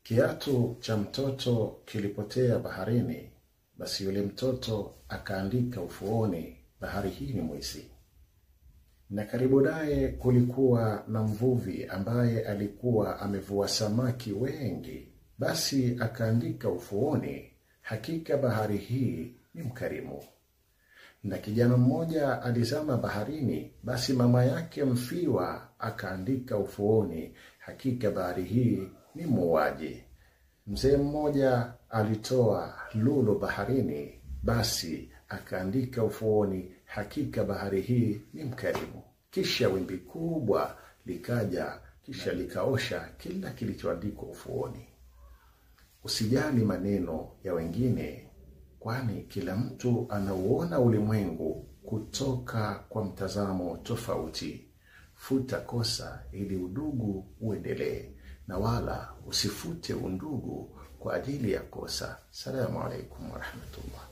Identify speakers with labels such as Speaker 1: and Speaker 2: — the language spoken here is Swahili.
Speaker 1: Kiatu cha mtoto kilipotea baharini, basi yule mtoto akaandika ufuoni, bahari hii ni mwizi. Na karibu naye kulikuwa na mvuvi ambaye alikuwa amevua samaki wengi, basi akaandika ufuoni, hakika bahari hii ni mkarimu. Na kijana mmoja alizama baharini, basi mama yake mfiwa akaandika ufuoni, hakika bahari hii ni muuaji. Mzee mmoja alitoa lulu baharini, basi akaandika ufuoni, hakika bahari hii ni mkarimu. Kisha wimbi kubwa likaja, kisha likaosha kila kilichoandikwa ufuoni. Usijali maneno ya wengine, kwani kila mtu anauona ulimwengu kutoka kwa mtazamo tofauti. Futa kosa ili udugu uendelee, na wala usifute undugu kwa ajili ya kosa. Salamu alaikum wa rahmatullah.